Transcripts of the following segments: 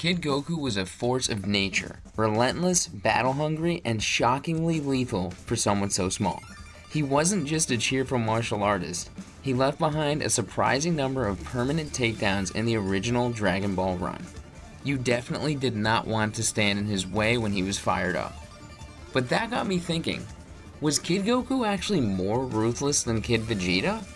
Kid Goku was a force of nature, relentless, battle-hungry, and shockingly lethal for someone so small. He wasn't just a cheerful martial artist, he left behind a surprising number of permanent takedowns in the original Dragon Ball run. You definitely did not want to stand in his way when he was fired up. But that got me thinking, was Kid Goku actually more ruthless than Kid Vegeta?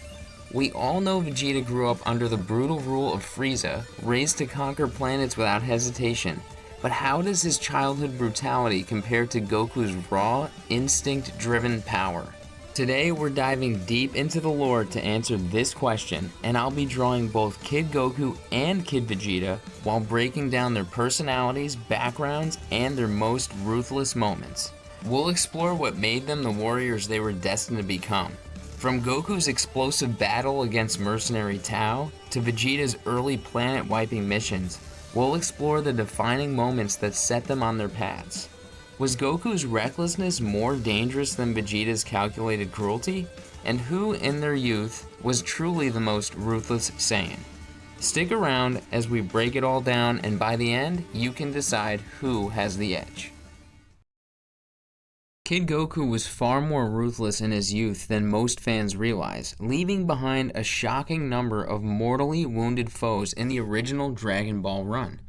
We all know Vegeta grew up under the brutal rule of Frieza, raised to conquer planets without hesitation. But how does his childhood brutality compare to Goku's raw, instinct-driven power? Today we're diving deep into the lore to answer this question, and I'll be drawing both Kid Goku and Kid Vegeta while breaking down their personalities, backgrounds, and their most ruthless moments. We'll explore what made them the warriors they were destined to become. From Goku's explosive battle against Mercenary Tao to Vegeta's early planet-wiping missions, we'll explore the defining moments that set them on their paths. Was Goku's recklessness more dangerous than Vegeta's calculated cruelty? And who in their youth was truly the most ruthless Saiyan? Stick around as we break it all down, and by the end, you can decide who has the edge. Kid Goku was far more ruthless in his youth than most fans realize, leaving behind a shocking number of mortally wounded foes in the original Dragon Ball run.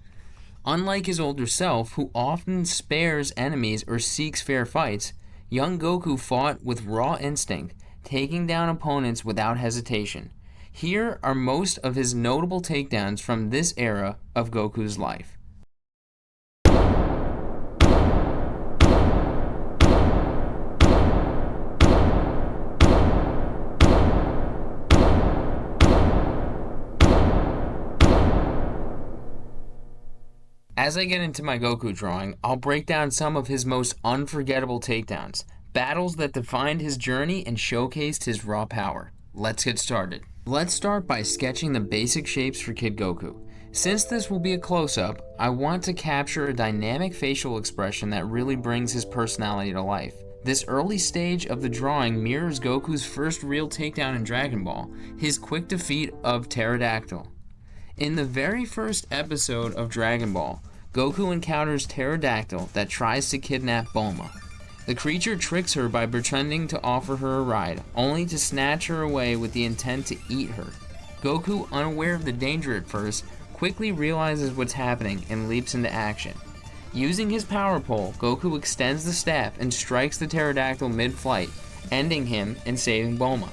Unlike his older self, who often spares enemies or seeks fair fights, young Goku fought with raw instinct, taking down opponents without hesitation. Here are most of his notable takedowns from this era of Goku's life. As I get into my Goku drawing, I'll break down some of his most unforgettable takedowns, battles that defined his journey and showcased his raw power. Let's get started. Let's start by sketching the basic shapes for Kid Goku. Since this will be a close-up, I want to capture a dynamic facial expression that really brings his personality to life. This early stage of the drawing mirrors Goku's first real takedown in Dragon Ball, his quick defeat of Pterodactyl. In the very first episode of Dragon Ball, Goku encounters Pterodactyl that tries to kidnap Bulma. The creature tricks her by pretending to offer her a ride, only to snatch her away with the intent to eat her. Goku, unaware of the danger at first, quickly realizes what's happening and leaps into action. Using his power pole, Goku extends the staff and strikes the Pterodactyl mid-flight, ending him and saving Bulma.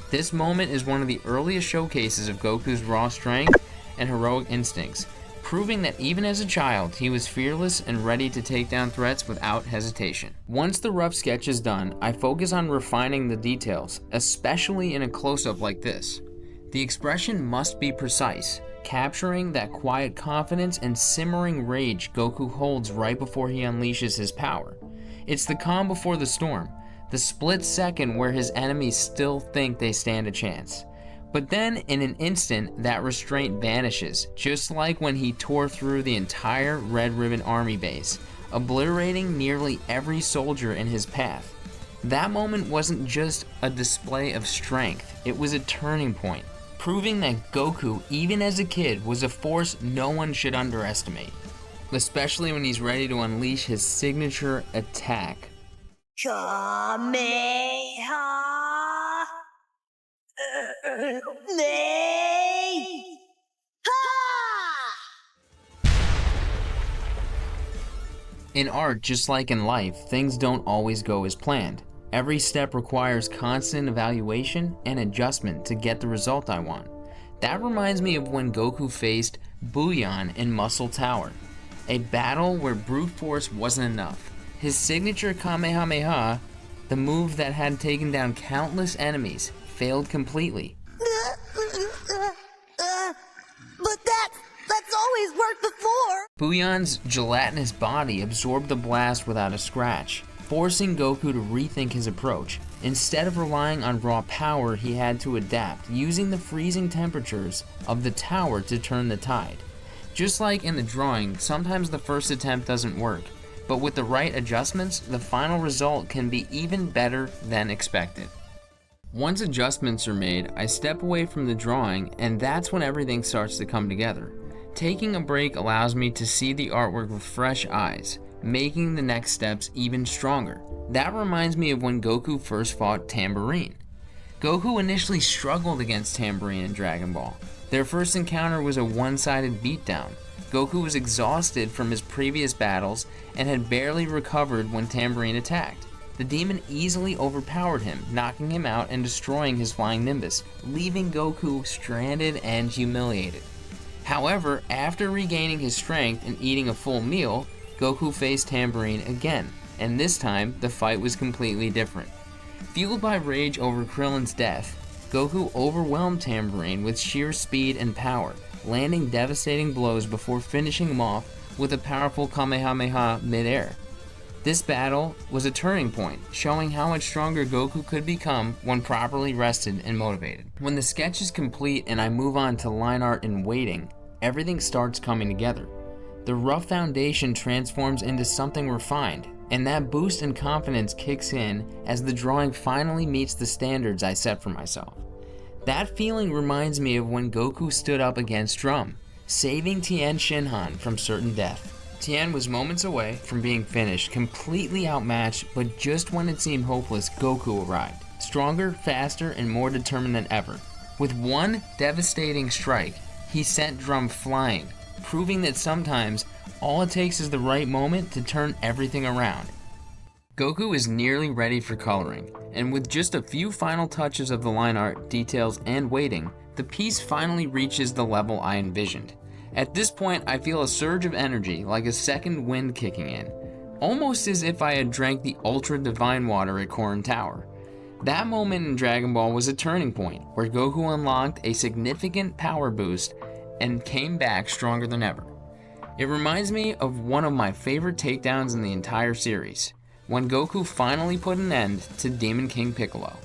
This moment is one of the earliest showcases of Goku's raw strength and heroic instincts, proving that even as a child, he was fearless and ready to take down threats without hesitation. Once the rough sketch is done, I focus on refining the details, especially in a close-up like this. The expression must be precise, capturing that quiet confidence and simmering rage Goku holds right before he unleashes his power. It's the calm before the storm, the split second where his enemies still think they stand a chance. But then, in an instant, that restraint vanishes, just like when he tore through the entire Red Ribbon Army base, obliterating nearly every soldier in his path. That moment wasn't just a display of strength, it was a turning point, proving that Goku, even as a kid, was a force no one should underestimate, especially when he's ready to unleash his signature attack. Kamehameha! In art, just like in life, things don't always go as planned. Every step requires constant evaluation and adjustment to get the result I want. That reminds me of when Goku faced Buyon in Muscle Tower, a battle where brute force wasn't enough. His signature Kamehameha, the move that had taken down countless enemies, failed completely. But that's always worked before! Buyon's gelatinous body absorbed the blast without a scratch, forcing Goku to rethink his approach. Instead of relying on raw power, he had to adapt, using the freezing temperatures of the tower to turn the tide. Just like in the drawing, sometimes the first attempt doesn't work, but with the right adjustments, the final result can be even better than expected. Once adjustments are made, I step away from the drawing, and that's when everything starts to come together. Taking a break allows me to see the artwork with fresh eyes, making the next steps even stronger. That reminds me of when Goku first fought Tambourine. Goku initially struggled against Tambourine in Dragon Ball. Their first encounter was a one-sided beatdown. Goku was exhausted from his previous battles and had barely recovered when Tambourine attacked. The demon easily overpowered him, knocking him out and destroying his flying Nimbus, leaving Goku stranded and humiliated. However, after regaining his strength and eating a full meal, Goku faced Tambourine again, and this time the fight was completely different. Fueled by rage over Krillin's death, Goku overwhelmed Tambourine with sheer speed and power, landing devastating blows before finishing him off with a powerful Kamehameha mid-air. This battle was a turning point, showing how much stronger Goku could become when properly rested and motivated. When the sketch is complete and I move on to line art and waiting, everything starts coming together. The rough foundation transforms into something refined, and that boost in confidence kicks in as the drawing finally meets the standards I set for myself. That feeling reminds me of when Goku stood up against Drum, saving Tien Shinhan from certain death. Tien was moments away from being finished, completely outmatched, but just when it seemed hopeless, Goku arrived. Stronger, faster, and more determined than ever. With one devastating strike, he sent Drum flying, proving that sometimes all it takes is the right moment to turn everything around. Goku is nearly ready for coloring, and with just a few final touches of the line art, details, and waiting, the piece finally reaches the level I envisioned. At this point, I feel a surge of energy, like a second wind kicking in, almost as if I had drank the ultra divine water at Korin Tower. That moment in Dragon Ball was a turning point, where Goku unlocked a significant power boost and came back stronger than ever. It reminds me of one of my favorite takedowns in the entire series, when Goku finally put an end to Demon King Piccolo.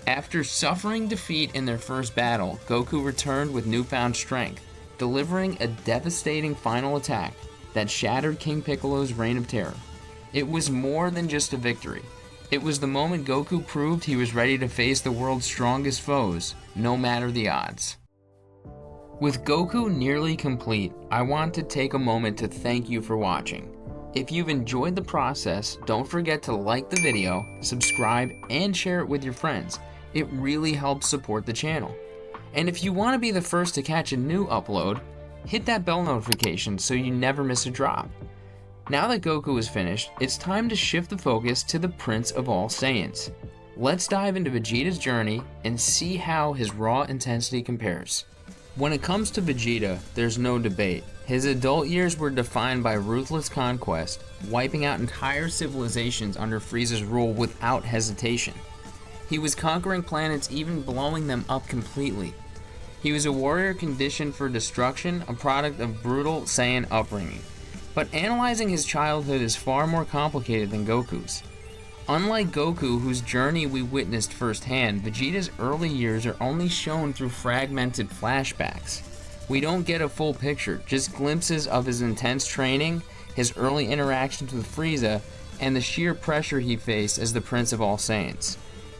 After suffering defeat in their first battle, Goku returned with newfound strength, delivering a devastating final attack that shattered King Piccolo's reign of terror. It was more than just a victory. It was the moment Goku proved he was ready to face the world's strongest foes, no matter the odds. With Goku nearly complete, I want to take a moment to thank you for watching. If you've enjoyed the process, don't forget to like the video, subscribe, and share it with your friends. It really helps support the channel. And if you want to be the first to catch a new upload, hit that bell notification so you never miss a drop. Now that Goku is finished, it's time to shift the focus to the Prince of all Saiyans. Let's dive into Vegeta's journey and see how his raw intensity compares. When it comes to Vegeta, there's no debate. His adult years were defined by ruthless conquest, wiping out entire civilizations under Frieza's rule without hesitation. He was conquering planets, even blowing them up completely. He was a warrior conditioned for destruction, a product of brutal Saiyan upbringing. But analyzing his childhood is far more complicated than Goku's. Unlike Goku, whose journey we witnessed firsthand, Vegeta's early years are only shown through fragmented flashbacks. We don't get a full picture, just glimpses of his intense training, his early interactions with Frieza, and the sheer pressure he faced as the Prince of all Saiyans.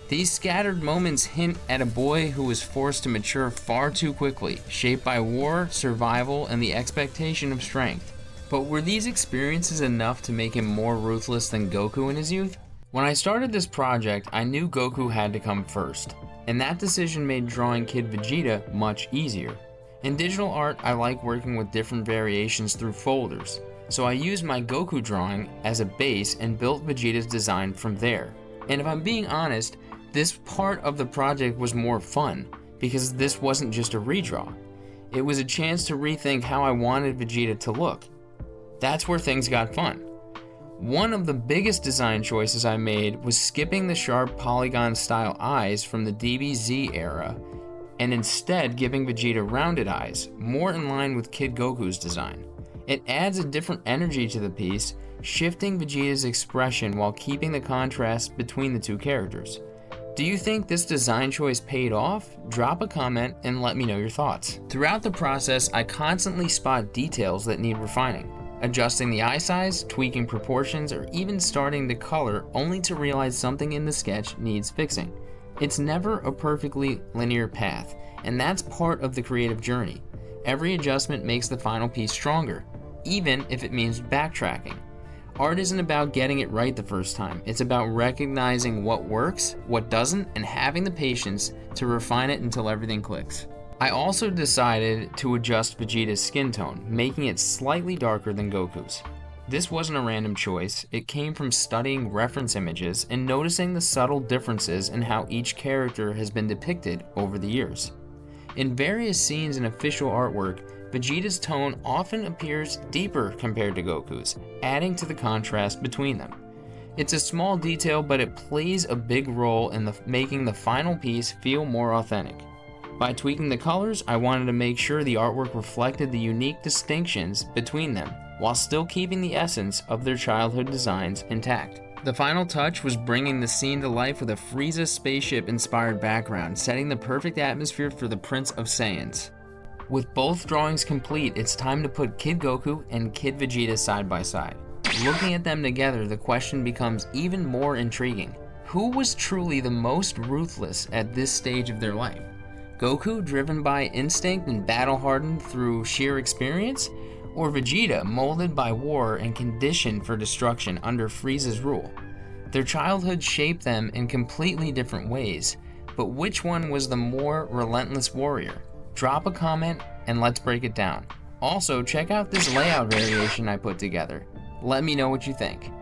These scattered moments hint at a boy who was forced to mature far too quickly, shaped by war, survival, and the expectation of strength. But were these experiences enough to make him more ruthless than Goku in his youth? When I started this project, I knew Goku had to come first, and that decision made drawing Kid Vegeta much easier. In digital art, I like working with different variations through folders, so I used my Goku drawing as a base and built Vegeta's design from there. And if I'm being honest, this part of the project was more fun, because this wasn't just a redraw. It was a chance to rethink how I wanted Vegeta to look. That's where things got fun. One of the biggest design choices I made was skipping the sharp polygon style eyes from the DBZ era and instead giving Vegeta rounded eyes, more in line with Kid Goku's design. It adds a different energy to the piece, shifting Vegeta's expression while keeping the contrast between the two characters. Do you think this design choice paid off? Drop a comment and let me know your thoughts. Throughout the process, I constantly spot details that need refining, adjusting the eye size, tweaking proportions, or even starting to color only to realize something in the sketch needs fixing. It's never a perfectly linear path, and that's part of the creative journey. Every adjustment makes the final piece stronger, even if it means backtracking. Art isn't about getting it right the first time, it's about recognizing what works, what doesn't, and having the patience to refine it until everything clicks. I also decided to adjust Vegeta's skin tone, making it slightly darker than Goku's. This wasn't a random choice, it came from studying reference images and noticing the subtle differences in how each character has been depicted over the years. In various scenes and official artwork, Vegeta's tone often appears deeper compared to Goku's, adding to the contrast between them. It's a small detail, but it plays a big role in making the final piece feel more authentic. By tweaking the colors, I wanted to make sure the artwork reflected the unique distinctions between them, while still keeping the essence of their childhood designs intact. The final touch was bringing the scene to life with a Frieza spaceship-inspired background, setting the perfect atmosphere for the Prince of Saiyans. With both drawings complete, it's time to put Kid Goku and Kid Vegeta side by side. Looking at them together, the question becomes even more intriguing. Who was truly the most ruthless at this stage of their life? Goku, driven by instinct and battle-hardened through sheer experience? Or Vegeta, molded by war and conditioned for destruction under Frieza's rule? Their childhood shaped them in completely different ways, but which one was the more relentless warrior? Drop a comment and let's break it down. Also, check out this layout variation I put together. Let me know what you think.